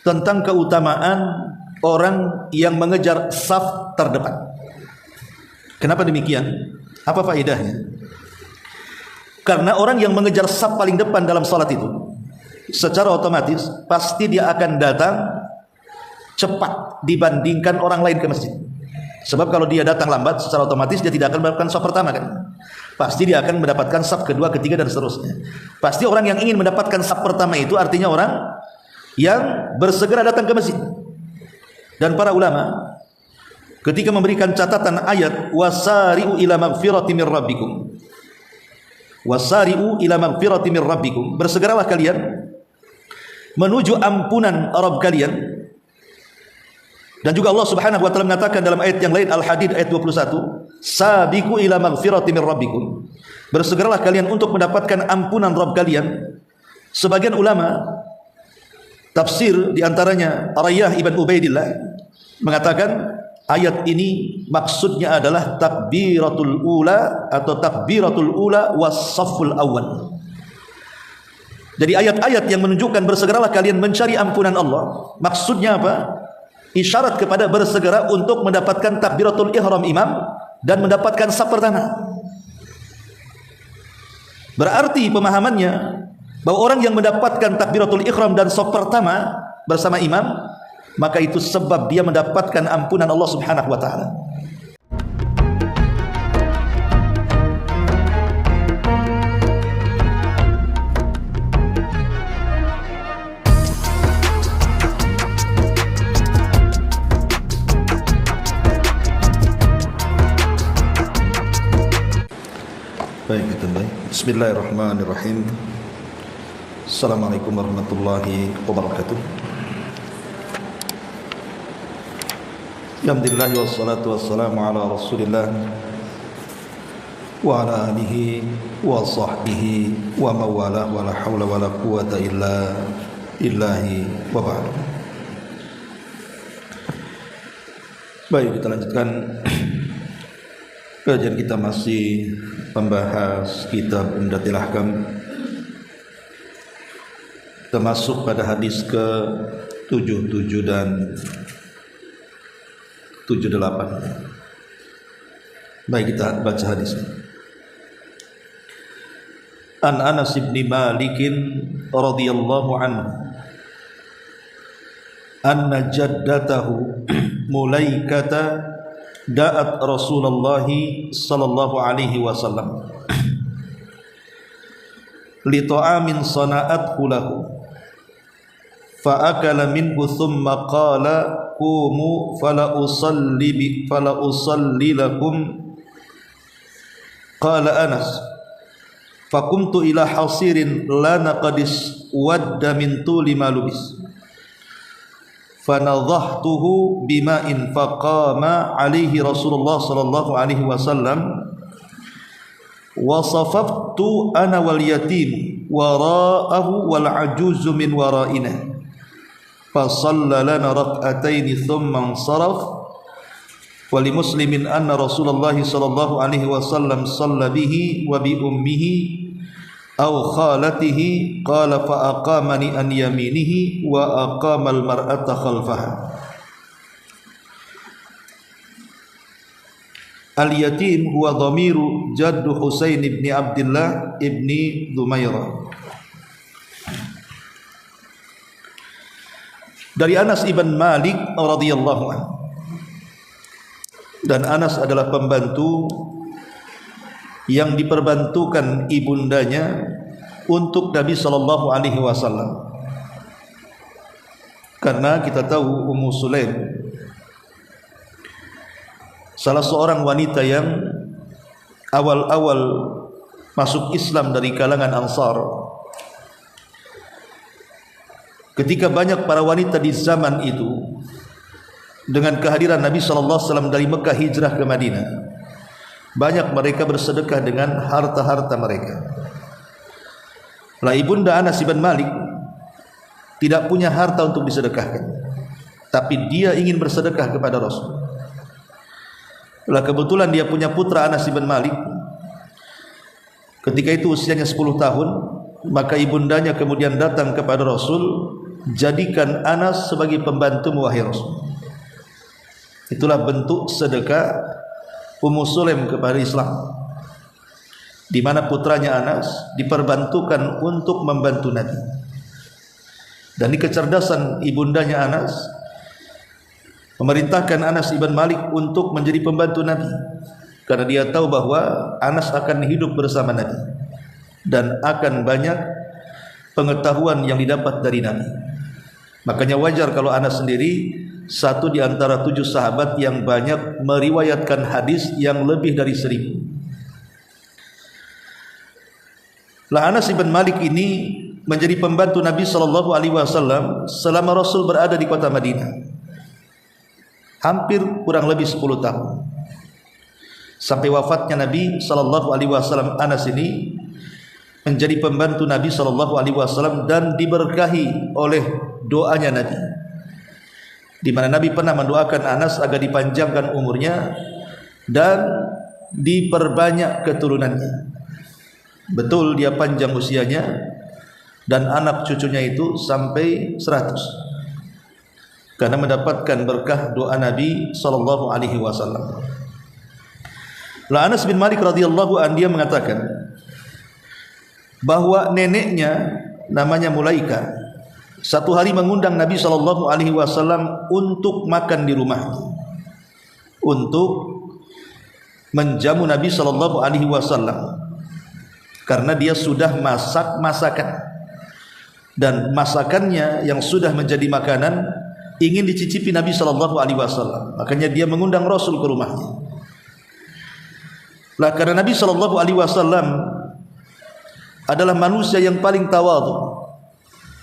tentang keutamaan orang yang mengejar saf terdepan. Kenapa demikian? Apa faedahnya? Karena orang yang mengejar saf paling depan dalam salat itu, secara otomatis pasti dia akan datang cepat dibandingkan orang lain ke masjid. Sebab kalau dia datang lambat, secara otomatis dia tidak akan mendapatkan saf pertama kan? Pasti dia akan mendapatkan saf kedua, ketiga dan seterusnya. Pasti orang yang ingin mendapatkan saf pertama itu artinya orang yang bersegera datang ke masjid. Dan para ulama ketika memberikan catatan ayat wasari'u ila magfirati min rabbikum, wasari'u ila magfirati min rabbikum, bersegeralah kalian menuju ampunan Rabb kalian. Dan juga Allah Subhanahu wa taala mengatakan dalam ayat yang lain, Al-Hadid ayat 21, sabiqu ila magfirati min rabbikum, bersegeralah kalian untuk mendapatkan ampunan Rabb kalian. Sebagian ulama tafsir diantaranya Rayyah ibn Ubaidillah mengatakan ayat ini maksudnya adalah takbiratul ula atau takbiratul ula was-safful awal. Jadi ayat-ayat yang menunjukkan bersegeralah kalian mencari ampunan Allah, maksudnya apa? Isyarat kepada bersegera untuk mendapatkan takbiratul ihram imam dan mendapatkan saf pertama. Berarti pemahamannya bahwa orang yang mendapatkan takbiratul ihram dan saf pertama bersama imam, maka itu sebab dia mendapatkan ampunan Allah Subhanahu wa taala. Baik, kita mulai. Bismillahirrahmanirrahim. Assalamualaikum warahmatullahi wabarakatuh. Alhamdulillah wassalatu wassalamu ala Rasulillah wa ala alihi wa sahbihi wa mawala wa la hawla wa la quwata illa billahi wa ba'd. Baik, kita lanjutkan kajian kita, masih membahas kitab Umdatul Ahkam, termasuk pada hadis ke-77 dan 78. Baik, kita baca hadisnya. An Anas bin Malik radhiyallahu anhu anna jaddatahu Mulaikata da'at Rasulullah sallallahu alaihi wasallam li ta'amin sana'athu lahu fa akala minhu thumma qala qumu fala usalli lakum. Qala Anas faqumtu ila hasirin lana qadis wadda min tuli ma lubis fanadhahtuhu bima'in faqama alaihi Rasulullah sallallahu alaihi wasallam wa safaftu ana wal yatim wara'ahu wal ajuzu min wara'ina fa shalla lana rak'ataini thumma ansaraf. Wa li Muslimin anna Rasulullah sallallahu alaihi wasallam shalla bihi wa bi ummihi aw khalatihi qala fa aqamani an yaminihi wa aqamal mar'ata khalfaha. Al-yatim huwa dhamiru jaddu Husain ibn Abdullah ibn Dumairah. Dari Anas ibn Malik radhiyallahu anhu, dan Anas adalah pembantu yang diperbantukan ibundanya untuk Nabi sallallahu alaihi wasallam. Karena kita tahu Ummu Sulaim salah seorang wanita yang awal-awal masuk Islam dari kalangan Ansar. Ketika banyak para wanita di zaman itu dengan kehadiran Nabi sallallahu alaihi wasallam dari Mekah hijrah ke Madinah, banyak mereka bersedekah dengan harta-harta mereka. Lah ibunda Anas bin Malik tidak punya harta untuk disedekahkan, tapi dia ingin bersedekah kepada Rasul. Lah kebetulan dia punya putra Anas bin Malik. Ketika itu usianya 10 tahun, maka ibundanya kemudian datang kepada Rasul jadikan Anas sebagai pembantu wahai Rasul. Itulah bentuk sedekah Ummu Sulaim kepada Islam, di mana putranya Anas diperbantukan untuk membantu Nabi. Dan di kecerdasan ibundanya Anas memerintahkan Anas ibn Malik untuk menjadi pembantu Nabi, karena dia tahu bahwa Anas akan hidup bersama Nabi dan akan banyak pengetahuan yang didapat dari Nabi. Makanya wajar kalau Anas sendiri satu di antara 7 sahabat yang banyak meriwayatkan hadis yang lebih dari 1000. Lah Anas ibn Malik ini menjadi pembantu Nabi sallallahu alaihi wasallam selama Rasul berada di kota Madinah. Hampir kurang lebih 10 tahun. Sampai wafatnya Nabi sallallahu alaihi wasallam, Anas ini menjadi pembantu Nabi sallallahu alaihi wasallam dan diberkahi oleh doanya Nabi, di mana Nabi pernah mendoakan Anas agar dipanjangkan umurnya dan diperbanyak keturunannya. Betul dia panjang usianya dan anak cucunya itu sampai 100 karena mendapatkan berkah doa Nabi sallallahu alaihi wasallam. Lah Anas bin Malik radhiyallahu anhu dia mengatakan bahwa neneknya namanya Mulaika satu hari mengundang Nabi sallallahu alaihi wasallam untuk makan di rumahnya, untuk menjamu Nabi sallallahu alaihi wasallam, karena dia sudah masak masakan dan masakannya yang sudah menjadi makanan ingin dicicipi Nabi sallallahu alaihi wasallam. Makanya dia mengundang Rasul ke rumahnya. Lah karena Nabi sallallahu alaihi wasallam adalah manusia yang paling tawadhu,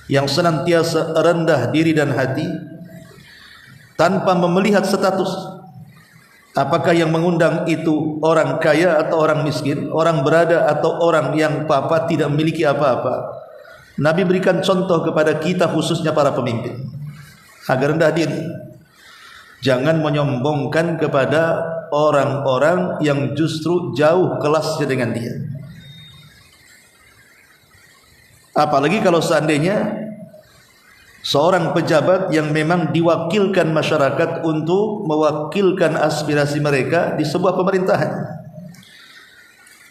yang senantiasa rendah diri dan hati, tanpa melihat status, apakah yang mengundang itu orang kaya atau orang miskin, orang berada atau orang yang papa tidak memiliki apa-apa. Nabi berikan contoh kepada kita, khususnya para pemimpin, agar rendah diri, jangan menyombongkan kepada orang-orang yang justru jauh kelasnya dengan dia. Apalagi kalau seandainya seorang pejabat yang memang diwakilkan masyarakat untuk mewakilkan aspirasi mereka di sebuah pemerintahan.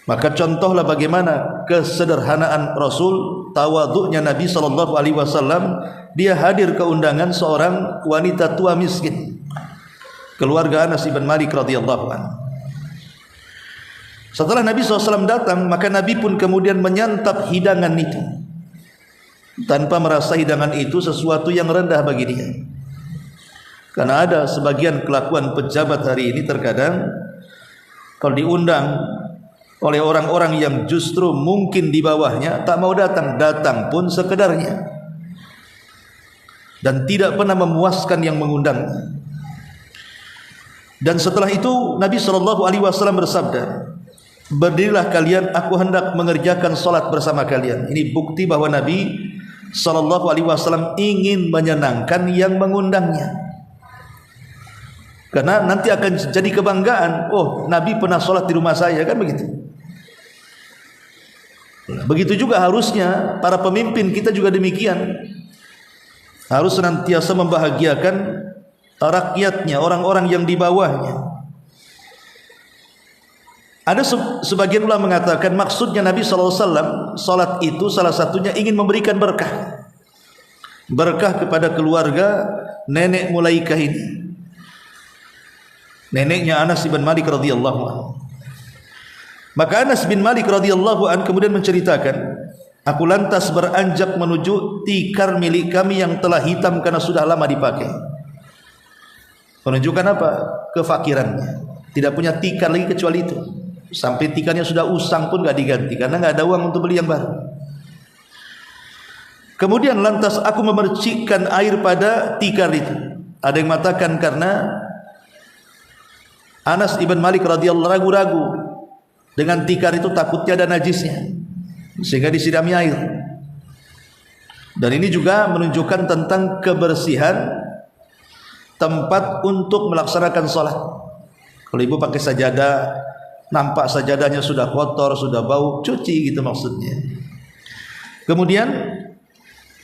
Maka contohlah bagaimana kesederhanaan Rasul, tawadhu'nya Nabi sallallahu alaihi wasallam. Dia hadir ke undangan seorang wanita tua miskin, keluarga Anas bin Malik radhiyallahu anhu. Setelah Nabi SAW datang, maka Nabi pun kemudian menyantap hidangan itu tanpa merasa hidangan itu sesuatu yang rendah bagi dia. Karena ada sebagian kelakuan pejabat hari ini, terkadang kalau diundang oleh orang-orang yang justru mungkin di bawahnya, tak mau datang, datang pun sekedarnya dan tidak pernah memuaskan yang mengundangnya. Dan setelah itu Nabi SAW bersabda, berdirilah kalian, aku hendak mengerjakan salat bersama kalian. Ini bukti bahwa Nabi SAW ingin menyenangkan yang mengundangnya, karena nanti akan jadi kebanggaan, oh Nabi pernah salat di rumah saya, kan begitu. Begitu juga harusnya para pemimpin kita juga demikian, harus senantiasa membahagiakan rakyatnya, orang-orang yang di bawahnya. Ada sebagian ulama mengatakan maksudnya Nabi SAW salat itu salah satunya ingin memberikan berkah, berkah kepada keluarga nenek Mulaikah ini, neneknya Anas bin Malik radhiyallahu anhu. Maka Anas bin Malik radhiyallahu anhu kemudian menceritakan, aku lantas beranjak menuju tikar milik kami yang telah hitam karena sudah lama dipakai. Menunjukkan apa? Kefakirannya, tidak punya tikar lagi kecuali itu. Sampai tikarnya sudah usang pun gak diganti karena gak ada uang untuk beli yang baru. Kemudian lantas aku memercikkan air pada tikar itu. Ada yang mengatakan karena Anas ibn Malik radhiyallahu ragu-ragu dengan tikar itu, takutnya ada najisnya, sehingga disirami air. Dan ini juga menunjukkan tentang kebersihan tempat untuk melaksanakan sholat. Kalau ibu pakai sajadah, nampak sajadahnya sudah kotor, sudah bau, cuci gitu maksudnya. Kemudian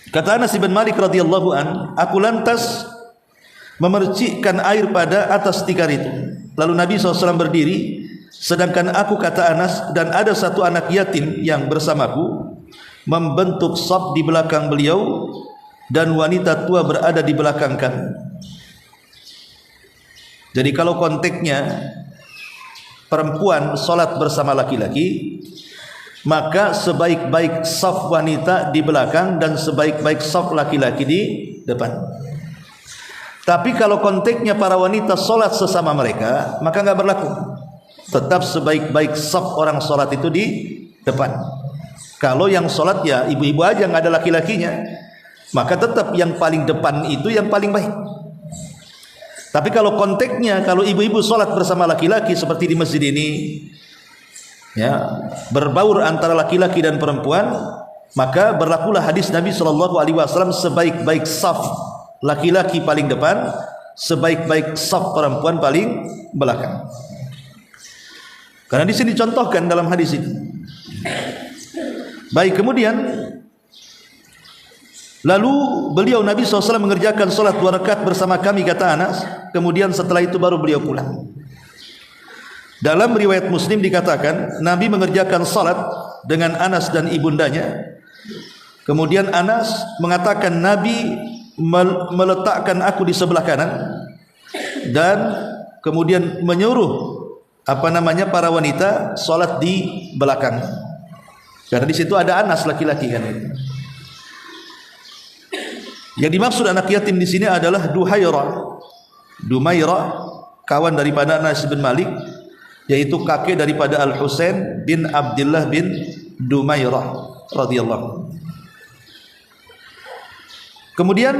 Kata Anas bin Malik radhiyallahu an, aku lantas memercikkan air pada atas tikar itu. Lalu Nabi SAW berdiri, sedangkan aku, kata Anas, dan ada satu anak yatim yang bersamaku, membentuk saf di belakang beliau, dan wanita tua berada di belakang kami. Jadi kalau konteksnya perempuan sholat bersama laki-laki, maka sebaik-baik saf wanita di belakang dan sebaik-baik saf laki-laki di depan. Tapi kalau konteksnya para wanita sholat sesama mereka, maka nggak berlaku. Tetap sebaik-baik saf orang sholat itu di depan. Kalau yang sholat ya ibu-ibu aja, nggak ada laki-lakinya, maka tetap yang paling depan itu yang paling baik. Tapi kalau konteksnya, kalau ibu-ibu sholat bersama laki-laki seperti di masjid ini, ya, berbaur antara laki-laki dan perempuan, maka berlakulah hadis Nabi SAW, sebaik-baik saf laki-laki paling depan, sebaik-baik saf perempuan paling belakang. Karena di sini dicontohkan dalam hadis itu. Baik, kemudian lalu beliau Nabi SAW mengerjakan sholat 2 rakaat bersama kami, kata Anas. Kemudian setelah itu baru beliau pulang. Dalam riwayat Muslim dikatakan Nabi mengerjakan salat dengan Anas dan ibundanya. Kemudian Anas mengatakan Nabi meletakkan aku di sebelah kanan dan kemudian menyuruh para wanita salat di belakang. Karena di situ ada Anas laki-laki kan. Yang dimaksud anak yatim di sini adalah Dumairah, kawan daripada Anas bin Malik, yaitu kakek daripada Al-Husain bin Abdullah bin Dumairah radhiyallahu. Kemudian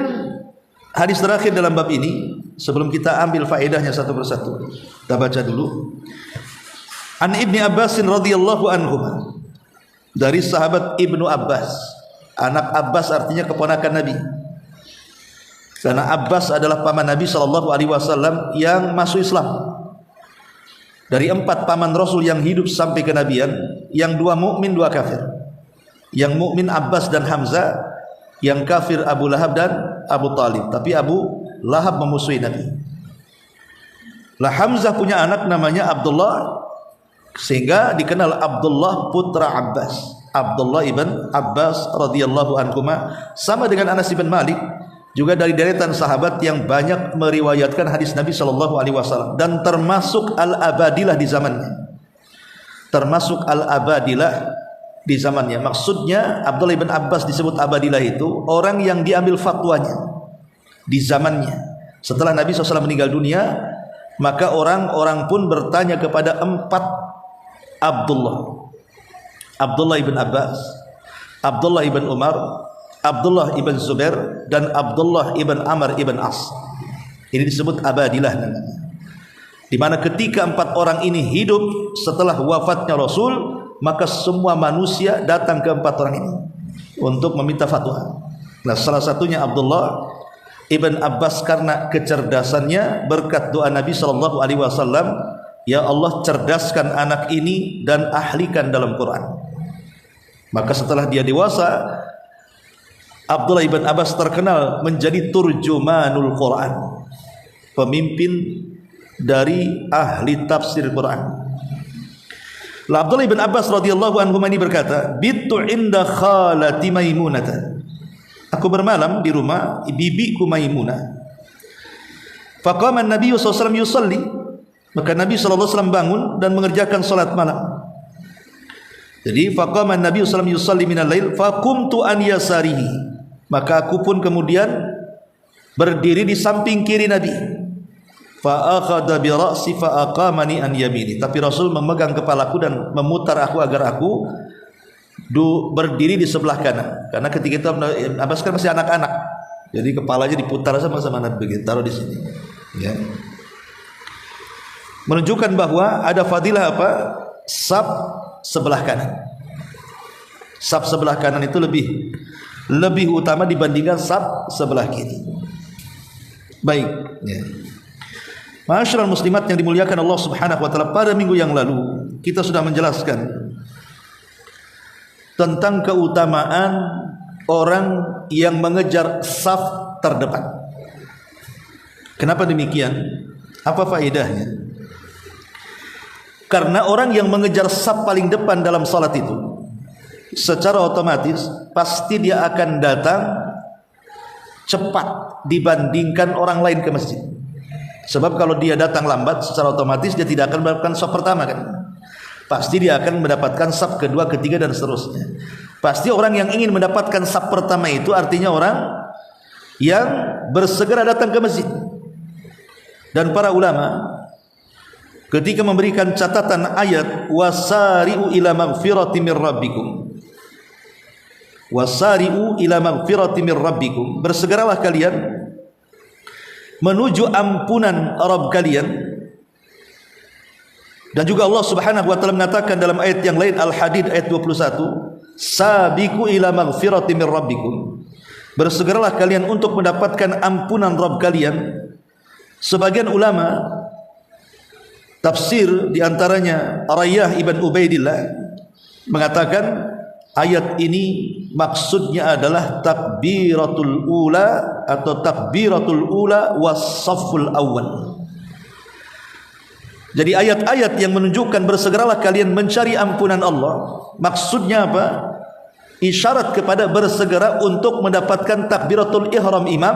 hadis terakhir dalam bab ini, sebelum kita ambil faedahnya satu persatu, kita baca dulu. An Ibni Abbas radhiyallahu anhu, dari sahabat Ibnu Abbas. Anak Abbas artinya keponakan Nabi. Karena Abbas adalah paman Nabi SAW yang masuk Islam. Dari 4 paman Rasul yang hidup sampai kenabian, yang 2 mukmin 2 kafir. Yang mukmin Abbas dan Hamzah, yang kafir Abu Lahab dan Abu Talib. Tapi Abu Lahab memusuhi Nabi. Lah Hamzah punya anak namanya Abdullah, sehingga dikenal Abdullah putra Abbas. Abdullah ibn Abbas radhiyallahu anhuma, sama dengan Anas bin Malik, juga dari deretan sahabat yang banyak meriwayatkan hadis Nabi SAW, dan termasuk al-abadilah di zamannya. Termasuk al-abadilah di zamannya. Maksudnya Abdullah bin Abbas disebut abadilah itu orang yang diambil fatwanya di zamannya. Setelah Nabi SAW meninggal dunia, maka orang-orang pun bertanya kepada 4 Abdullah ibn Abbas, Abdullah ibn Umar, Abdullah ibn Zubair, dan Abdullah ibn Amr ibn As. Ini disebut abadilah namanya. Di mana ketika 4 orang ini hidup setelah wafatnya Rasul, maka semua manusia datang ke 4 orang ini untuk meminta fatwa. Nah, salah satunya Abdullah ibn Abbas, karena kecerdasannya berkat doa Nabi SAW, ya Allah cerdaskan anak ini dan ahlikan dalam Quran. Maka setelah dia dewasa, Abdullah ibn Abbas terkenal menjadi turjumanul Quran, pemimpin dari ahli tafsir Quran. Abdullah ibn Abbas radhiyallahu anhu ini berkata, "Bittu inda khalati Maimunah." Aku bermalam di rumah bibiku Maimunah. Faqama an-nabiy sallallahu alaihi wasallam yusalli. Maka Nabi sallallahu alaihi wasallam bangun dan mengerjakan salat malam. Jadi faqama an-nabiy sallallahu alaihi wasallam yusalli minal lail faqumtu an yasarihi. Maka aku pun kemudian berdiri di samping kiri Nabi. Fa akhadha bi ra'si fa aqamani an yamini. Tapi Rasul memegang kepalaku dan memutar aku agar aku berdiri di sebelah kanan. Karena ketika itu Abbas kan masih anak-anak, jadi kepalanya diputar sama-sama Nabi begitu, taruh di sini. Ya. Menunjukkan bahwa ada fadilah apa? Saf sebelah kanan. Saf sebelah kanan itu lebih utama dibandingkan saf sebelah kiri. Baik. Ya. Ma'asyiral muslimat yang dimuliakan Allah Subhanahu wa taala, pada minggu yang lalu kita sudah menjelaskan tentang keutamaan orang yang mengejar saf terdepan. Kenapa demikian? Apa faedahnya? Karena orang yang mengejar saf paling depan dalam salat itu secara otomatis pasti dia akan datang cepat dibandingkan orang lain ke masjid. Sebab kalau dia datang lambat secara otomatis dia tidak akan mendapatkan saf pertama kan. Pasti dia akan mendapatkan saf kedua, ketiga dan seterusnya. Pasti orang yang ingin mendapatkan saf pertama itu artinya orang yang bersegera datang ke masjid. Dan para ulama ketika memberikan catatan ayat wasari'u ila magfirati mir rabbikum, wasari'u ila magfirati mir rabbikum, bersegeralah kalian menuju ampunan Rabb kalian. Dan juga Allah Subhanahu wa taala mengatakan dalam ayat yang lain, Al-Hadid ayat 21, sabiqu ila magfirati mir rabbikum, bersegeralah kalian untuk mendapatkan ampunan Rabb kalian. Sebagian ulama tafsir diantaranya Rayyah ibn Ubaidillah mengatakan ayat ini maksudnya adalah takbiratul ula atau takbiratul ula was-safful awal. Jadi ayat-ayat yang menunjukkan bersegeralah kalian mencari ampunan Allah, maksudnya apa? Isyarat kepada bersegera untuk mendapatkan takbiratul ihram imam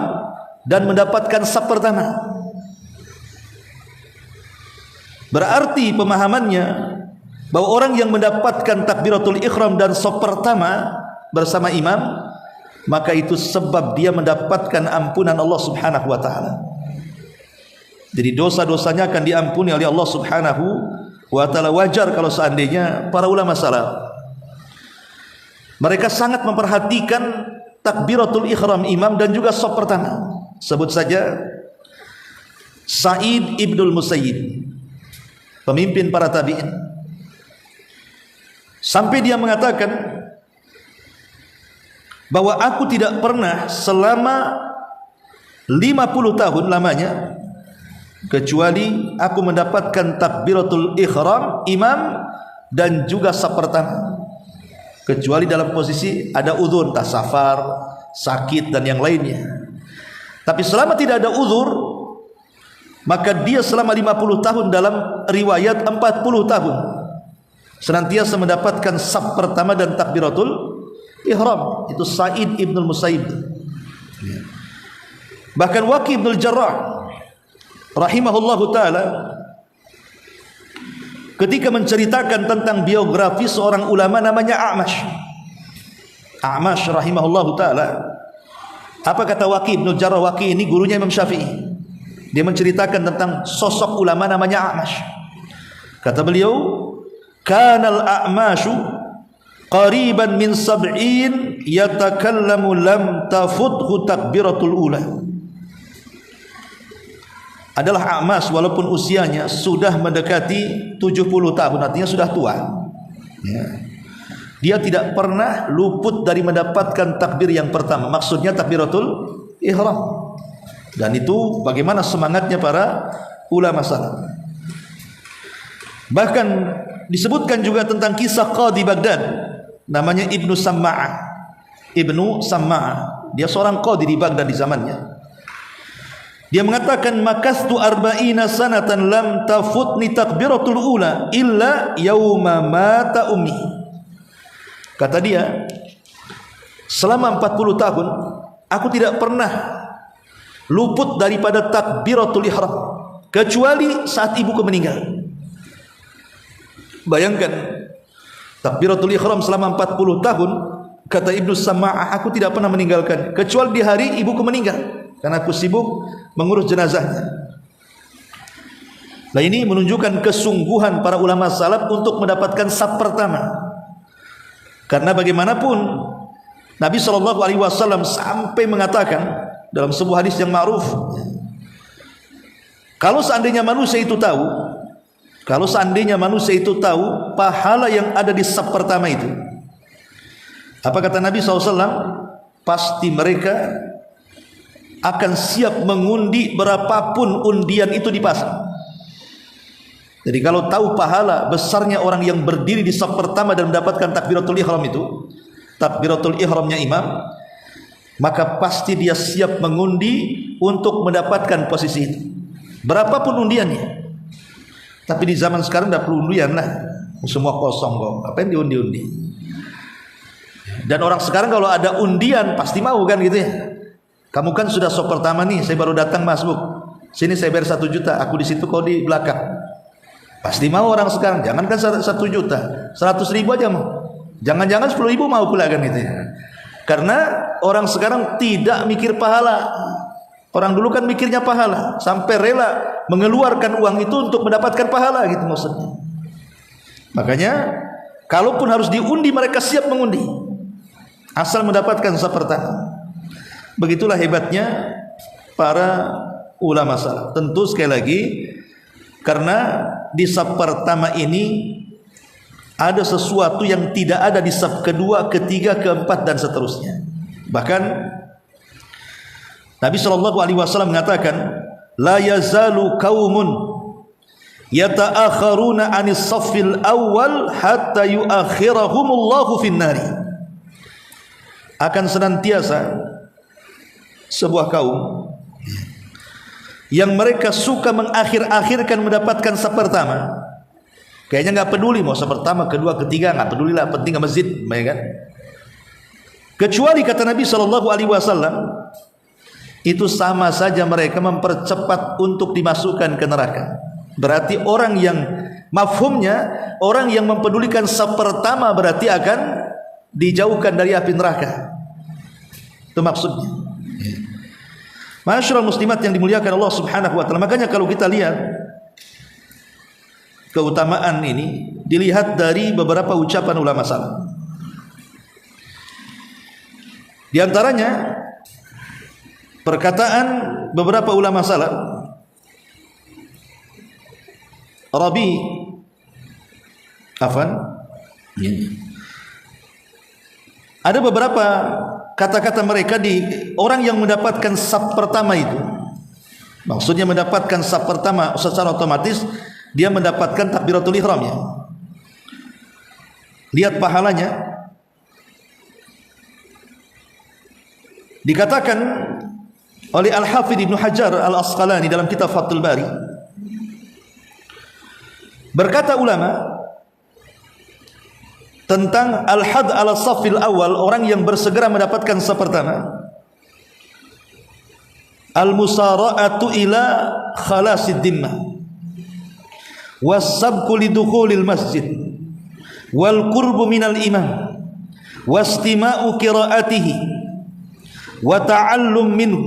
dan mendapatkan saf pertama. Berarti pemahamannya bahwa orang yang mendapatkan takbiratul ihram dan saf pertama bersama imam, maka itu sebab dia mendapatkan ampunan Allah Subhanahu wa taala. Jadi dosa-dosanya akan diampuni oleh Allah Subhanahu wa taala. Wajar kalau seandainya para ulama salaf mereka sangat memperhatikan takbiratul ihram imam dan juga saf pertama. Sebut saja Sa'id ibnul Musayyib, pemimpin para tabi'in, sampai dia mengatakan bahwa aku tidak pernah selama 50 tahun lamanya kecuali aku mendapatkan takbiratul ihram imam dan juga saf pertama, kecuali dalam posisi ada uzur, entah safar, sakit dan yang lainnya. Tapi selama tidak ada uzur, maka dia selama 50 tahun, dalam riwayat 40 tahun, senantiasa mendapatkan saf pertama dan takbiratul ihram. Itu Sa'id ibnul Musayyib. Bahkan Waqi' ibnul Jarrah rahimahullahu ta'ala ketika menceritakan tentang biografi seorang ulama namanya A'mash rahimahullahu ta'ala, apa kata Waqi' ibnul Jarrah? Waqi' ini gurunya Imam Syafi'i. Dia menceritakan tentang sosok ulama namanya A'mash. Kata beliau, kanal A'mashu qariban min sab'in yatakallamu lam tafuthu takbiratul ula. Adalah A'mash walaupun usianya sudah mendekati 70 tahun, artinya sudah tua ya. Dia tidak pernah luput dari mendapatkan takbir yang pertama, maksudnya takbiratul ihram. Dan itu bagaimana semangatnya para ulama salaf. Bahkan disebutkan juga tentang kisah Qadi Baghdad namanya Ibnu Samma'ah. Dia seorang qadi di Baghdad di zamannya. Dia mengatakan makastu arba'ina sanatan lam tafutni takbiratul ula illa yauma mata ummi. Kata dia, selama 40 tahun aku tidak pernah luput daripada takbiratul ihram kecuali saat ibuku meninggal. Bayangkan, takbiratul ihram selama 40 tahun, kata Ibnu Samma'ah, aku tidak pernah meninggalkan kecuali di hari ibuku meninggal, karena aku sibuk mengurus jenazahnya. Nah, ini menunjukkan kesungguhan para ulama salaf untuk mendapatkan saf pertama. Karena bagaimanapun Nabi SAW sampai mengatakan dalam sebuah hadis yang ma'ruf, kalau seandainya manusia itu tahu pahala yang ada di saf pertama itu, apa kata Nabi SAW? Pasti mereka akan siap mengundi berapapun undian itu dipasang. Jadi kalau tahu pahala besarnya orang yang berdiri di saf pertama dan mendapatkan takbiratul ihram itu, takbiratul ihramnya imam, maka pasti dia siap mengundi untuk mendapatkan posisi itu, berapapun undiannya. Tapi di zaman sekarang tidak perlu undian lah, semua kosong kok, apa yang diundi-undi. Dan orang sekarang kalau ada undian pasti mau kan gitu ya. Kamu kan sudah sop pertama nih, saya baru datang Mas Bu, sini saya bayar 1 juta, aku di situ kau di belakang. Pasti mau orang sekarang. Jangankan 1 juta, 100.000 aja mau. Jangan-jangan 10.000 mau pula kan gitu ya. Karena orang sekarang tidak mikir pahala. Orang dulu kan mikirnya pahala, sampai rela mengeluarkan uang itu untuk mendapatkan pahala gitu maksudnya. Makanya kalaupun harus diundi, mereka siap mengundi asal mendapatkan saf pertama. Begitulah hebatnya para ulama salaf. Tentu sekali lagi, karena di saf pertama ini ada sesuatu yang tidak ada di saf kedua, ketiga, keempat dan seterusnya. Bahkan Nabi SAW mengatakan, la yazalu qaumun yata'akharuna 'anis saffil awwal hatta yu'akhirahumullahu fin-nari. Akan senantiasa sebuah kaum yang mereka suka mengakhir-akhirkan mendapatkan saf pertama. Kayaknya nggak peduli mau saf pertama, kedua, ketiga, nggak peduli lah, penting ke masjid, ya kan? Kecuali kata Nabi SAW, itu sama saja mereka mempercepat untuk dimasukkan ke neraka. Berarti orang yang mafhumnya, orang yang mempedulikan saf pertama berarti akan dijauhkan dari api neraka. Itu maksudnya. Ma'asyiral muslimat yang dimuliakan Allah Subhanahu wa taala. Makanya kalau kita lihat keutamaan ini dilihat dari beberapa ucapan ulama salaf. Di antaranya perkataan beberapa ulama salaf, Rabi ada beberapa kata-kata mereka di orang yang mendapatkan saf pertama itu, maksudnya mendapatkan saf pertama secara otomatis dia mendapatkan takbiratul ihram ya. Lihat pahalanya. Dikatakan oleh Al-Hafidh Ibnu Hajar Al-Asqalani dalam kitab Fathul Bari, berkata ulama tentang al-had ala safil awal, orang yang bersegera mendapatkan saf pertama, al-musara'atu ila khalasid dhimmah was-sabqu lidukhulil masjid wal qurbu minal imam wastima'u qira'atihi wa ta'allum minhu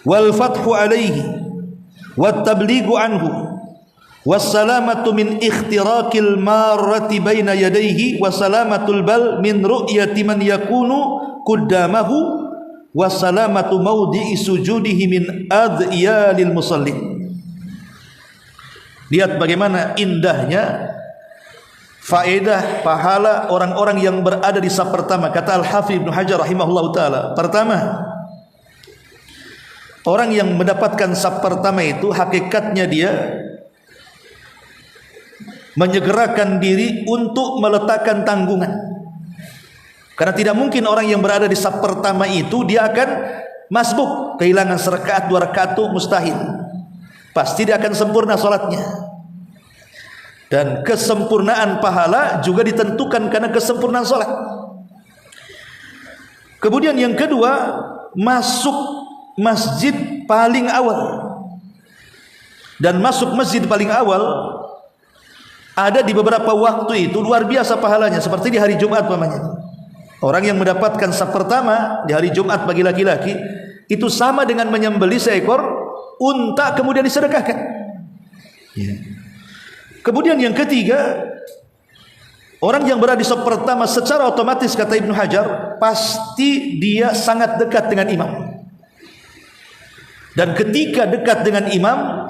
wal fathu alaihi wat tablighu anhu wassalamatu min ikhtirakil marrati baina yadayhi wassalamatul bal min ru'yati man yakunu qaddamahu wassalamatu mawdi'i sujudihi min adiyalil musallin. Lihat bagaimana indahnya faedah pahala orang-orang yang berada di saf pertama. Kata Al-Hafidh Ibnu Hajar rahimahullah ta'ala, pertama, orang yang mendapatkan saf pertama itu hakikatnya dia menyegerakan diri untuk meletakkan tanggungan. Karena tidak mungkin orang yang berada di saf pertama itu dia akan masbuk, kehilangan serakaat, 2 rakaat itu mustahil. Pasti dia akan sempurna salatnya. Dan kesempurnaan pahala juga ditentukan karena kesempurnaan salat. Kemudian yang kedua, masuk masjid paling awal. Dan masuk masjid paling awal ada di beberapa waktu itu luar biasa pahalanya, seperti di hari Jumat umpamanya. Orang yang mendapatkan saf pertama di hari Jumat bagi laki-laki itu sama dengan menyembelih seekor unta kemudian disedekahkan. Ya. Kemudian yang ketiga, orang yang berada di saf pertama secara otomatis kata Ibnu Hajar pasti dia sangat dekat dengan imam. Dan ketika dekat dengan imam,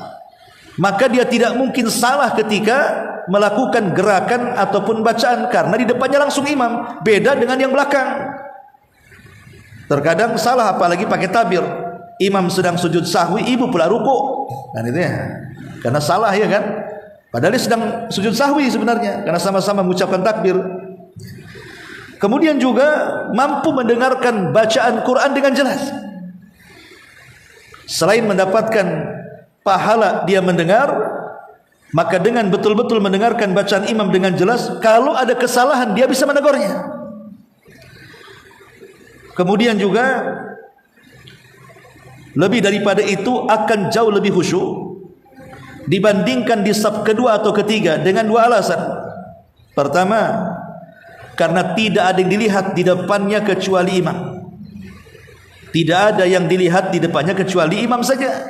maka dia tidak mungkin salah ketika melakukan gerakan ataupun bacaan, karena di depannya langsung imam. Beda dengan yang belakang. Terkadang salah, apalagi pakai tabir. Imam sedang sujud sahwi, ibu pula ruku. Kan itu ya. Karena salah ya kan. Padahal dia sedang sujud sahwi sebenarnya, karena sama-sama mengucapkan takbir. Kemudian juga mampu mendengarkan bacaan Quran dengan jelas. Selain mendapatkan pahala dia mendengar, maka dengan betul-betul mendengarkan bacaan imam dengan jelas, kalau ada kesalahan dia bisa menegurnya. Kemudian juga lebih daripada itu akan jauh lebih khusyuk dibandingkan di saf kedua atau ketiga dengan dua alasan. Pertama, karena tidak ada yang dilihat di depannya kecuali imam. Tidak ada yang dilihat di depannya kecuali imam saja.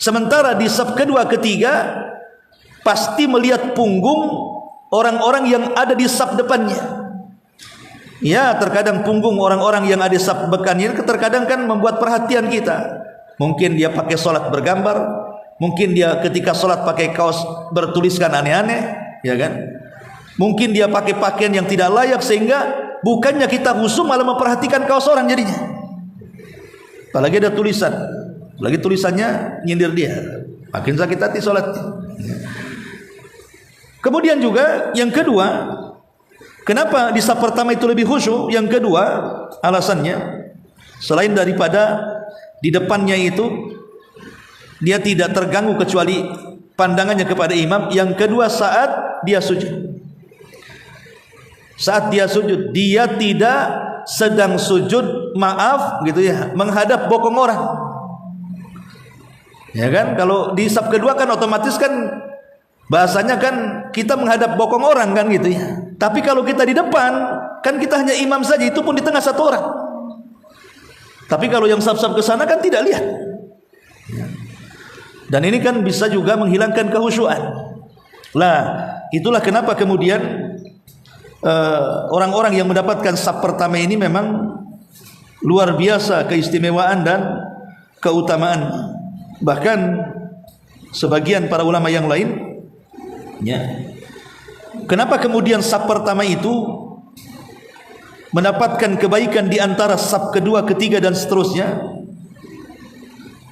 Sementara di saf kedua ketiga pasti melihat punggung orang-orang yang ada di saf depannya. Ya, terkadang punggung orang-orang yang ada di saf depannya terkadang kan membuat perhatian kita. Mungkin dia pakai sholat bergambar, mungkin dia ketika sholat pakai kaos bertuliskan aneh-aneh, ya kan? Mungkin dia pakai pakaian yang tidak layak, sehingga bukannya kita khusyuk malah memperhatikan kaos orang jadinya. Apalagi ada tulisan, lagi tulisannya nyindir dia, makin sakit hati sholatnya. Kemudian juga yang kedua, kenapa di saf pertama itu lebih khusyuk? Yang kedua alasannya, selain daripada di depannya itu dia tidak terganggu kecuali pandangannya kepada imam. Yang kedua, saat dia sujud, saat dia sujud, dia tidak sedang sujud, maaf gitu ya, menghadap bokong orang. Ya kan, kalau di saf kedua kan otomatis kan bahasanya kan kita menghadap bokong orang kan gitu ya. Tapi kalau kita di depan kan kita hanya imam saja, itu pun di tengah satu orang. Tapi kalau yang saf-saf ke sana kan tidak lihat. Dan ini kan bisa juga menghilangkan kehusyuan. Lah, itulah kenapa kemudian orang-orang yang mendapatkan saf pertama ini memang luar biasa keistimewaan dan keutamaan. Bahkan sebagian para ulama yang lain, ya, kenapa kemudian saf pertama itu mendapatkan kebaikan di antara saf kedua, ketiga dan seterusnya?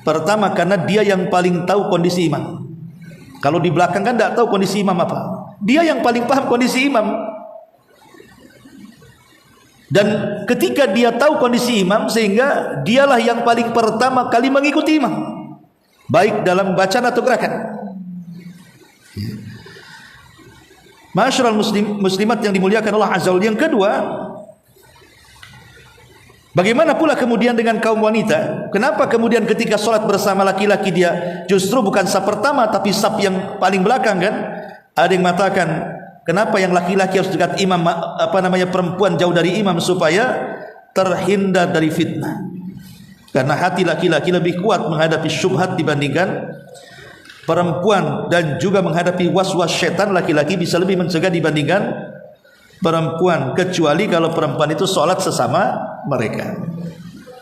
Pertama, karena dia yang paling tahu kondisi imam. Kalau di belakang kan tidak tahu kondisi imam apa. Dia yang paling paham kondisi imam. Dan ketika dia tahu kondisi imam, sehingga dialah yang paling pertama kali mengikuti imam, baik dalam bacaan atau gerakan. Ma'asyiral muslimat yang dimuliakan Allah Azza wa Jalla. Yang kedua, bagaimana pula kemudian dengan kaum wanita? Kenapa kemudian ketika sholat bersama laki-laki dia justru bukan saf pertama tapi saf yang paling belakang kan? Ada yang mengatakan, kenapa yang laki-laki harus dekat imam, perempuan jauh dari imam supaya terhindar dari fitnah. Karena hati laki-laki lebih kuat menghadapi syubhat dibandingkan perempuan, dan juga menghadapi was-was syaitan laki-laki bisa lebih mencegah dibandingkan perempuan, kecuali kalau perempuan itu sholat sesama mereka.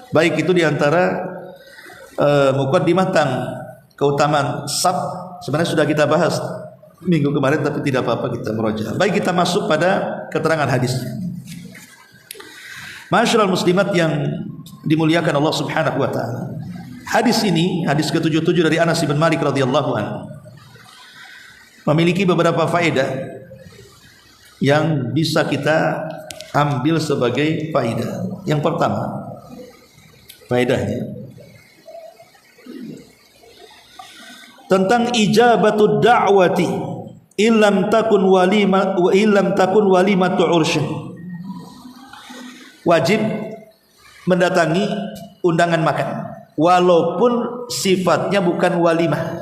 Baik, itu diantara muqaddimah tentang keutamaan saf. Sebenarnya sudah kita bahas minggu kemarin, tapi tidak apa-apa kita merojaah. Baik, kita masuk pada keterangan hadisnya. Ma'asyiral muslimat yang dimuliakan Allah Subhanahu wa taala. Hadis ini, hadis ke-77 dari Anas bin Malik radhiyallahu anhu, memiliki beberapa faedah yang bisa kita ambil sebagai faedah. Yang pertama, faedahnya tentang ijabatud da'wati illam takun walimatu ursyin. Wajib mendatangi undangan makan walaupun sifatnya bukan walimah.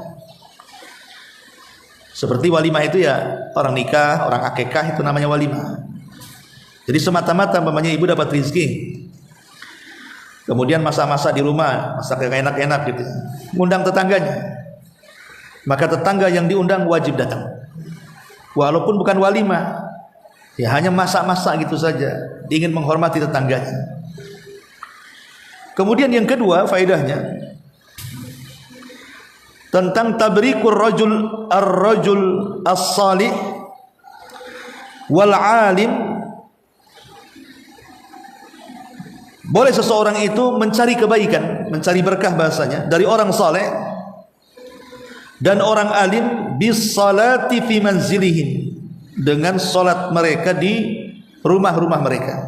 Seperti walimah itu ya orang nikah, orang akikah, itu namanya walimah. Jadi semata-mata umpamanya ibu dapat rezeki, kemudian masak-masak di rumah, masak yang enak-enak gitu, ngundang tetangganya, maka tetangga yang diundang wajib datang walaupun bukan walimah, ya hanya masak-masak gitu saja, ingin menghormati tetangganya. Kemudian yang kedua faedahnya tentang tabrikur ar-rajul as-salih wal alim. Boleh seseorang itu mencari kebaikan, mencari berkah bahasanya, dari orang saleh dan orang alim bis salati fi manzilihim, dengan salat mereka di rumah-rumah mereka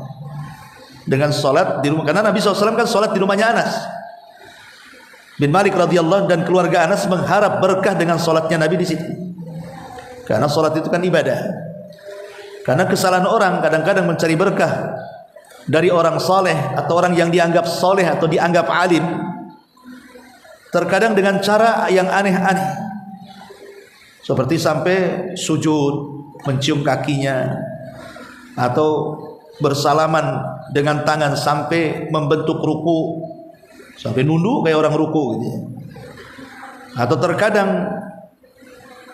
dengan salat di rumah. Karena Nabi SAW kan salat di rumahnya Anas bin Malik radhiyallahu dan keluarga Anas mengharap berkah dengan salatnya Nabi di situ. Karena salat itu kan ibadah. Karena kesalahan orang kadang-kadang mencari berkah dari orang saleh atau orang yang dianggap saleh atau dianggap alim, terkadang dengan cara yang aneh-aneh, seperti sampai sujud mencium kakinya, atau bersalaman dengan tangan sampai membentuk ruku, sampai nunduk kayak orang ruku gitu ya. Atau terkadang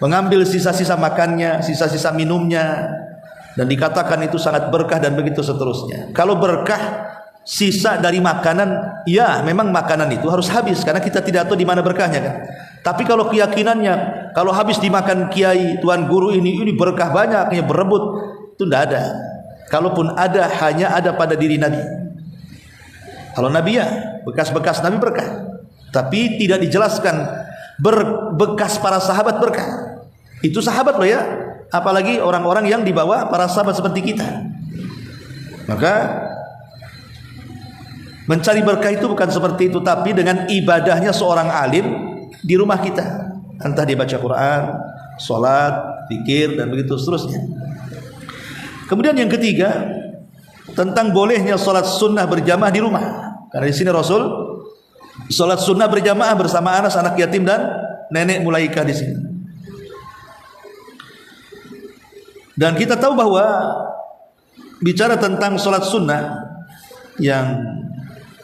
mengambil sisa-sisa makannya, sisa-sisa minumnya, dan dikatakan itu sangat berkah dan begitu seterusnya. Kalau berkah sisa dari makanan, ya memang makanan itu harus habis karena kita tidak tahu di mana berkahnya kan. Tapi kalau keyakinannya kalau habis dimakan kiai, tuan guru ini berkah banyak, hanya berebut, itu tidak ada. Kalaupun ada, hanya ada pada diri Nabi. Kalau Nabi ya bekas-bekas Nabi berkah, tapi tidak dijelaskan bekas para sahabat berkah. Itu sahabat loh ya, apalagi orang-orang yang dibawa para sahabat seperti kita. Maka mencari berkah itu bukan seperti itu, tapi dengan ibadahnya seorang alim di rumah kita, entah dia baca Quran, sholat, zikir, dan begitu seterusnya. Kemudian yang ketiga, tentang bolehnya sholat sunnah berjamaah di rumah. Karena di sini Rasul sholat sunnah berjamaah bersama Anas anak yatim dan nenek Mulaikah di sini. Dan kita tahu bahwa bicara tentang sholat sunnah yang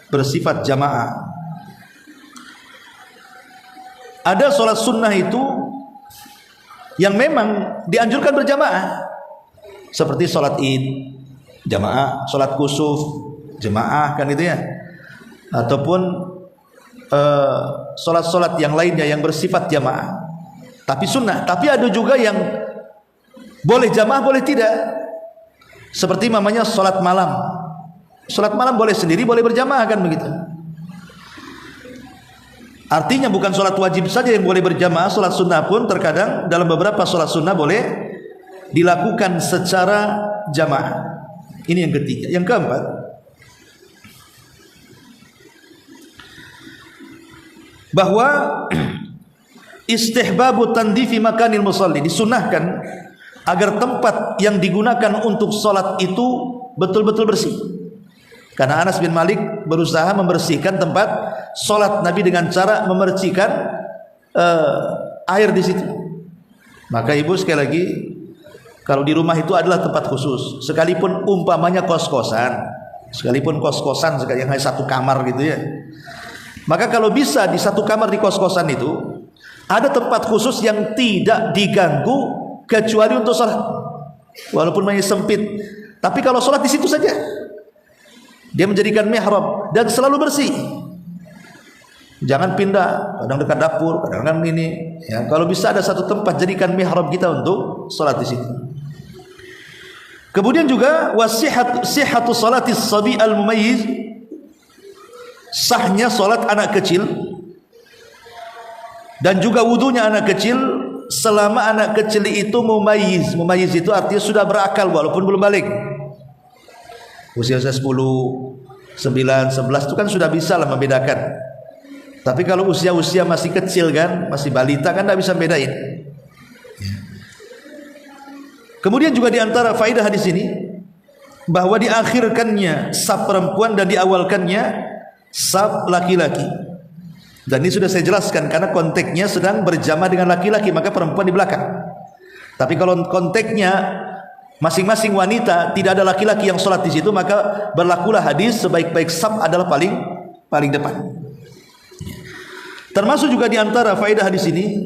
bersifat jamaah, ada sholat sunnah itu yang memang dianjurkan berjamaah, seperti sholat id jamaah, sholat kusuf jamaah kan itu ya, ataupun sholat-sholat yang lainnya yang bersifat jamaah tapi sunnah. Tapi ada juga yang boleh jamaah, boleh tidak. Seperti namanya sholat malam. Sholat malam boleh sendiri, boleh berjamaah kan begitu. Artinya bukan sholat wajib saja yang boleh berjamaah, sholat sunnah pun terkadang dalam beberapa sholat sunnah boleh dilakukan secara jamaah. Ini yang ketiga. Yang keempat, bahwa istihbabu tandifi makanil musalli, disunahkan agar tempat yang digunakan untuk sholat itu betul-betul bersih. Karena Anas bin Malik berusaha membersihkan tempat sholat Nabi dengan cara memercikan air di situ. Maka ibu sekali lagi, kalau di rumah itu adalah tempat khusus, sekalipun umpamanya kos-kosan, sekalipun kos-kosan yang hanya satu kamar gitu ya, maka kalau bisa di satu kamar di kos-kosan itu ada tempat khusus yang tidak diganggu kecuali untuk sholat, walaupun masih sempit. Tapi kalau sholat di situ saja, dia menjadikan mihrab dan selalu bersih. Jangan pindah, kadang dekat dapur, kadang ini. Ya, kalau bisa ada satu tempat, jadikan mihrab kita untuk sholat di situ. Kemudian juga wasihatu sholatis sabi al mumayyiz, sahnya sholat anak kecil dan juga wudunya anak kecil selama anak kecil itu mumayyiz. Mumayyiz itu artinya sudah berakal walaupun belum balik. Usia 10, 9, 11 itu kan sudah bisa lah membedakan. Tapi kalau usia-usia masih kecil kan, masih balita kan tidak bisa bedain. Kemudian juga diantara faedah hadis ini bahwa diakhirkannya saf perempuan dan diawalkannya saf laki-laki. Dan ini sudah saya jelaskan karena konteksnya sedang berjamaah dengan laki-laki, maka perempuan di belakang. Tapi kalau konteksnya masing-masing wanita, tidak ada laki-laki yang sholat di situ, maka berlakulah hadis sebaik-baik saf adalah paling depan. Termasuk juga di antara faedah hadis ini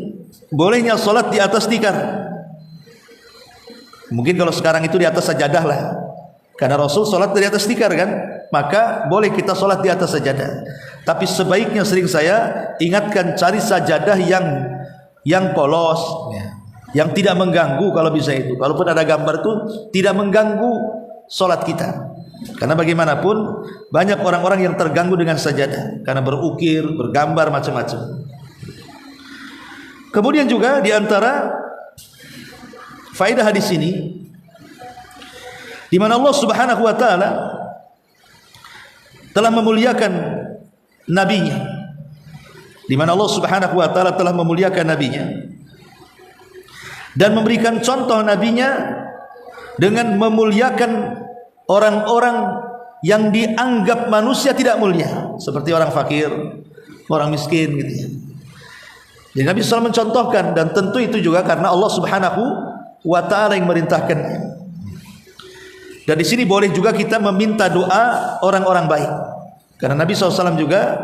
bolehnya sholat di atas tikar. Mungkin kalau sekarang itu di atas sajadah lah, karena Rasul sholat di atas tikar kan, maka boleh kita sholat di atas sajadah. Tapi sebaiknya, sering saya ingatkan, cari sajadah yang polos, yang tidak mengganggu kalau bisa itu. Kalaupun ada gambar itu tidak mengganggu sholat kita. Karena bagaimanapun banyak orang-orang yang terganggu dengan sajadah karena berukir, bergambar macam-macam. Kemudian juga di antara faedah hadis ini di mana Allah Subhanahu wa taala telah memuliakan nabinya, di mana Allah Subhanahu wa taala telah memuliakan nabinya dan memberikan contoh nabinya dengan memuliakan orang-orang yang dianggap manusia tidak mulia, seperti orang fakir, orang miskin gitu ya. Jadi Nabi SAW mencontohkan, dan tentu itu juga karena Allah Subhanahu wa taala yang merintahkannya. Dan di sini boleh juga kita meminta doa orang-orang baik, karena Nabi SAW juga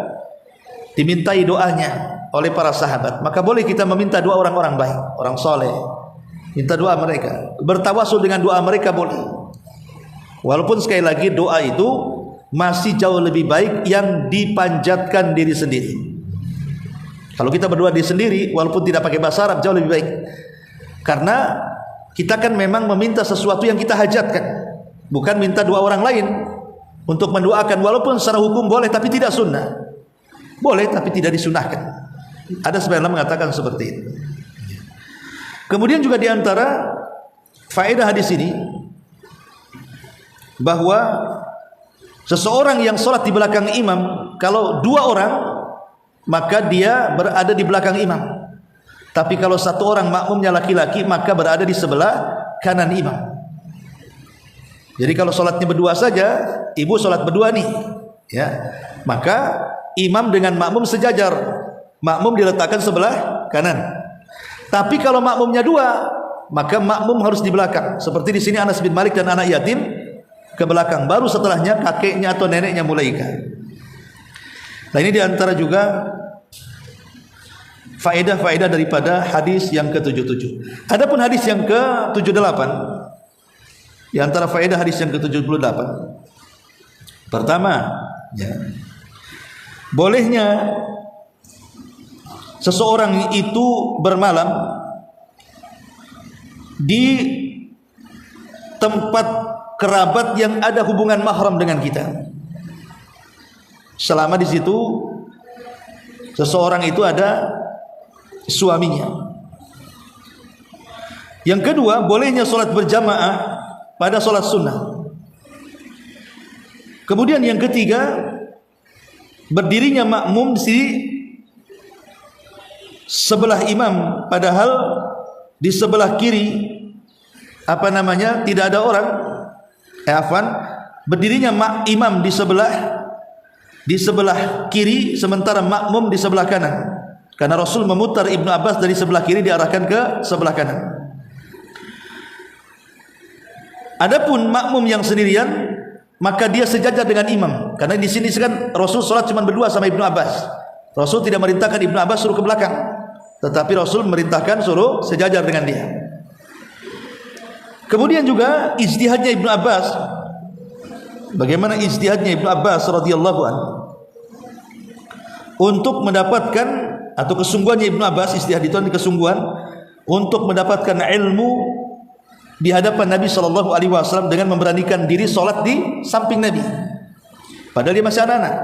dimintai doanya oleh para sahabat. Maka boleh kita meminta doa orang-orang baik, orang soleh, minta doa mereka, bertawasul dengan doa mereka boleh. Walaupun sekali lagi doa itu masih jauh lebih baik yang dipanjatkan diri sendiri. Kalau kita berdoa diri sendiri, walaupun tidak pakai bahasa Arab, jauh lebih baik. Karena kita kan memang meminta sesuatu yang kita hajatkan, bukan minta doa orang lain untuk mendoakan. Walaupun secara hukum boleh, tapi tidak sunnah. Boleh, tapi tidak disunahkan. Ada sebagian mengatakan seperti itu. Kemudian juga diantara faedah hadis ini, bahwa seseorang yang sholat di belakang imam, kalau dua orang maka dia berada di belakang imam. Tapi kalau satu orang makmumnya laki-laki, maka berada di sebelah kanan imam. Jadi kalau sholatnya berdua saja, ibu sholat berdua nih, ya, maka imam dengan makmum sejajar, makmum diletakkan sebelah kanan. Tapi kalau makmumnya dua, maka makmum harus di belakang. Seperti di sini Anas bin Malik dan anak yatim ke belakang, baru setelahnya kakeknya atau neneknya mulai ikut. Nah, ini diantara juga faedah-faedah daripada hadis yang ke-77. Adapun hadis yang ke-78, diantara faedah hadis yang ke-78, pertama, ya, bolehnya seseorang itu bermalam di tempat kerabat yang ada hubungan mahram dengan kita, selama di situ seseorang itu ada suaminya. Yang kedua, bolehnya sholat berjamaah pada sholat sunnah. Kemudian yang ketiga, berdirinya makmum di sebelah imam, padahal di sebelah kiri tidak ada orang. Berdirinya imam di sebelah kiri, sementara makmum di sebelah kanan. Karena Rasul memutar Ibnu Abbas dari sebelah kiri diarahkan ke sebelah kanan. Adapun makmum yang sendirian, maka dia sejajar dengan imam. Karena di sini kan Rasul sholat cuma berdua sama Ibnu Abbas. Rasul tidak merintahkan Ibnu Abbas suruh ke belakang, tetapi Rasul merintahkan suruh sejajar dengan dia. Kemudian juga ijtihadnya Ibnu Abbas. Bagaimana ijtihadnya Ibnu Abbas radhiyallahu anhu untuk mendapatkan, atau kesungguhannya Ibnu Abbas, ijtihad itu kesungguhan untuk mendapatkan ilmu di hadapan Nabi sallallahu alaihi wasallam dengan memberanikan diri salat di samping Nabi padahal dia masih anak-anak.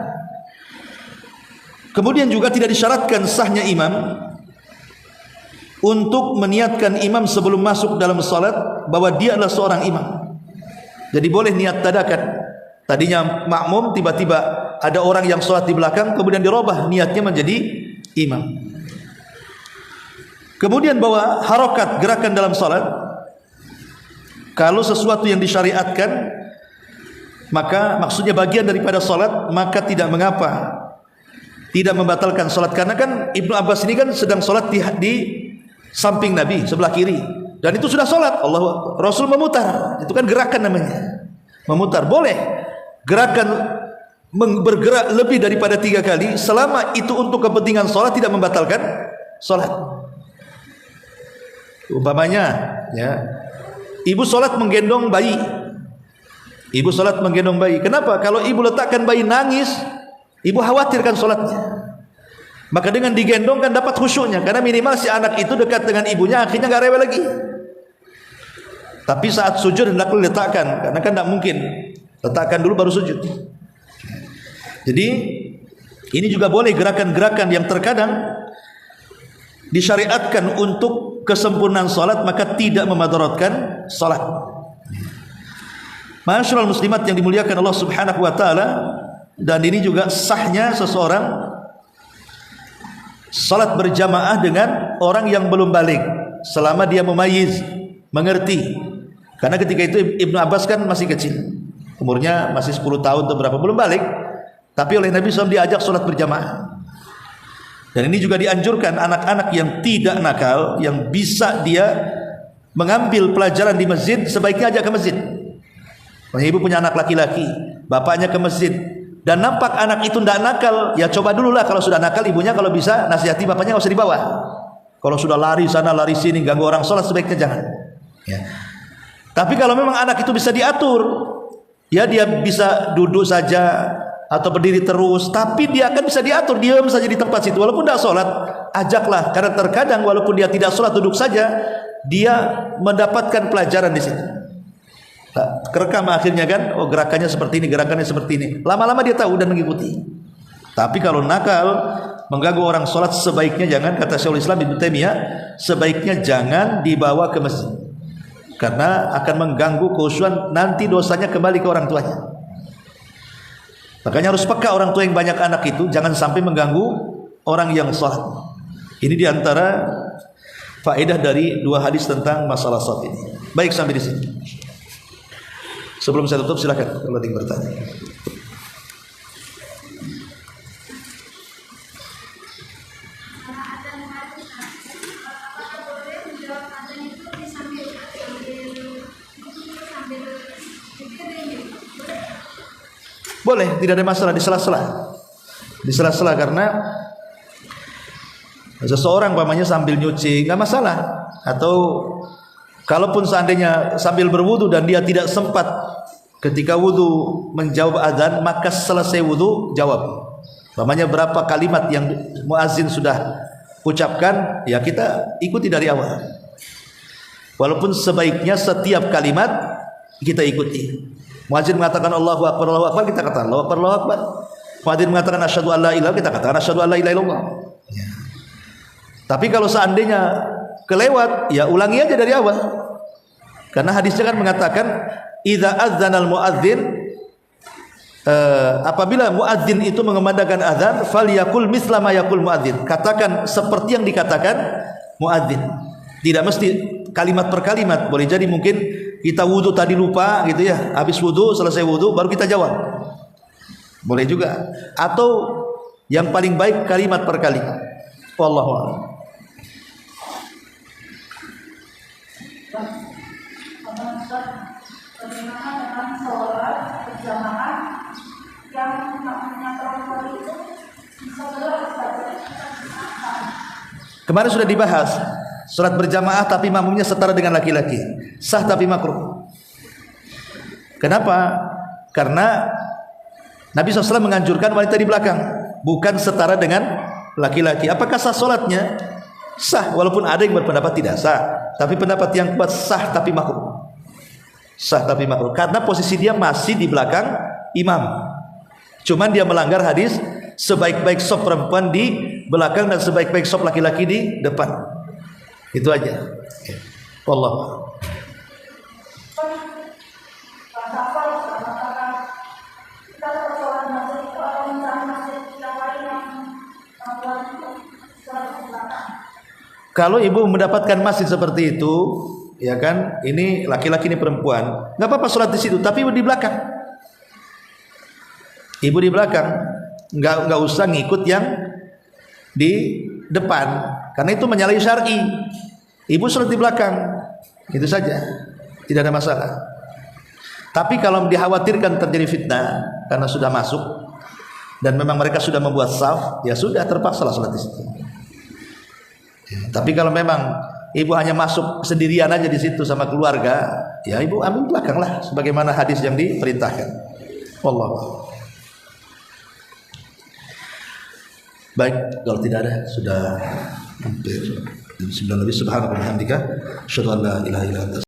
Kemudian juga tidak disyaratkan sahnya imam untuk meniatkan imam sebelum masuk dalam salat bahwa dia adalah seorang imam. Jadi boleh niat dadakan. Tadinya makmum, tiba-tiba ada orang yang salat di belakang, kemudian dirubah niatnya menjadi imam. Kemudian bahwa harokat, gerakan dalam salat, kalau sesuatu yang disyariatkan, maka maksudnya bagian daripada salat, maka tidak mengapa, tidak membatalkan salat. Karena kan Ibnu Abbas ini kan sedang salat di samping Nabi sebelah kiri, dan itu sudah sholat. Rasul memutar, itu kan gerakan namanya, memutar. Boleh gerakan bergerak lebih daripada 3 kali selama itu untuk kepentingan sholat, tidak membatalkan sholat. Umpamanya, ya, ibu sholat menggendong bayi. Ibu sholat menggendong bayi. Kenapa? Kalau ibu letakkan bayi nangis, ibu khawatirkan sholatnya. Maka dengan digendong kan dapat khusyuknya, karena minimal si anak itu dekat dengan ibunya, akhirnya nggak rewel lagi. Tapi saat sujud hendaklah letakkan, karena kan tidak mungkin letakkan dulu baru sujud. Jadi ini juga boleh gerakan-gerakan yang terkadang disyariatkan untuk kesempurnaan salat, maka tidak memadaratkan salat. Ma'asyiral muslimat yang dimuliakan Allah Subhanahu wa taala, dan ini juga sahnya seseorang salat berjamaah dengan orang yang belum balik selama dia mumayyiz, mengerti. Karena ketika itu Ibnu Abbas kan masih kecil, umurnya masih 10 tahun atau berapa, belum balik, tapi oleh Nabi SAW diajak salat berjamaah. Dan ini juga dianjurkan anak-anak yang tidak nakal, yang bisa dia mengambil pelajaran di masjid, sebaiknya ajak ke masjid. Ibu punya anak laki-laki, bapaknya ke masjid, dan nampak anak itu tidak nakal, ya coba dulu lah. Kalau sudah nakal, ibunya kalau bisa nasihati bapaknya nggak usah dibawa. Kalau sudah lari sana lari sini ganggu orang sholat, sebaiknya jangan. Ya. Tapi kalau memang anak itu bisa diatur, ya dia bisa duduk saja atau berdiri terus, tapi dia akan bisa diatur, diam saja di tempat situ walaupun tidak sholat, ajaklah. Karena terkadang walaupun dia tidak sholat, duduk saja, dia mendapatkan pelajaran di situ. Kerekam akhirnya kan, oh gerakannya seperti ini, gerakannya seperti ini. Lama-lama dia tahu dan mengikuti. Tapi kalau nakal, mengganggu orang sholat, sebaiknya jangan, kata Syekhul Islam Ibnu Taimiyah, sebaiknya jangan dibawa ke masjid, karena akan mengganggu khusyuan, nanti dosanya kembali ke orang tuanya. Makanya harus peka orang tua yang banyak anak itu, jangan sampai mengganggu orang yang sholat. Ini diantara faedah dari dua hadis tentang masalah sholat ini. Baik, sampai di sini. Sebelum saya tutup, silakan kalau ada yang bertanya. Boleh, tidak ada masalah di sela-sela. Di sela-sela, karena seseorang umpamanya sambil nyuci nggak masalah, atau kalaupun seandainya sambil berwudu dan dia tidak sempat ketika wudu menjawab azan, maka selesai wudu jawab. Umpamanya berapa kalimat yang muazin sudah ucapkan, ya kita ikuti dari awal. Walaupun sebaiknya setiap kalimat kita ikuti. Muazin mengatakan Allahu Akbar, kita katakan Allahu Akbar, Allahu Akbar. Muazin mengatakan asyhadu an la ilaha, kita katakan asyhadu an la ilaha illallah. Ya. Tapi kalau seandainya kelewat, ya ulangi aja dari awal. Karena hadisnya kan mengatakan idza adzanal muadzin, apabila muadzin itu mengumandangkan azan, falyakul misla ma yaqul muadzin, katakan seperti yang dikatakan muadzin. Tidak mesti kalimat per kalimat, boleh jadi mungkin kita wudu tadi lupa gitu ya, habis wudu, selesai wudu baru kita jawab, boleh juga. Atau yang paling baik kalimat per kalimat. Wallahu a'lam. Bagaimana dengan sholat berjamaah yang maknanya perempuan itu bisa saja? Kemarin sudah dibahas, sholat berjamaah tapi makmumnya setara dengan laki-laki, sah tapi makruh. Kenapa? Karena Nabi SAW menganjurkan wanita di belakang, bukan setara dengan laki-laki. Apakah sah sholatnya? Sah, walaupun ada yang berpendapat tidak sah, tapi pendapat yang kuat sah tapi makruh. Sah tapi makruh, karena posisi dia masih di belakang imam. Cuman dia melanggar hadis sebaik-baik sop perempuan di belakang dan sebaik-baik sop laki-laki di depan. Itu aja. Wallah. Kalau ibu mendapatkan masjid seperti itu, ya kan, ini laki-laki ini perempuan, nggak apa-apa sholat di situ, tapi ibu di belakang. Ibu di belakang, nggak usah ngikut yang di depan, karena itu menyalahi syar'i. Ibu sholat di belakang, itu saja, tidak ada masalah. Tapi kalau dikhawatirkan terjadi fitnah karena sudah masuk dan memang mereka sudah membuat saf, ya sudah, terpaksalah sholat di situ. Ya, tapi kalau memang ibu hanya masuk sendirian aja di situ sama keluarga, ya ibu ambil belakang lah, sebagaimana hadis yang diperintahkan. Wallah. Baik, kalau tidak ada, sudah hampir 9 lebih. Subhanallah wa bihamdika, asyhadu an la ilaha illa anta.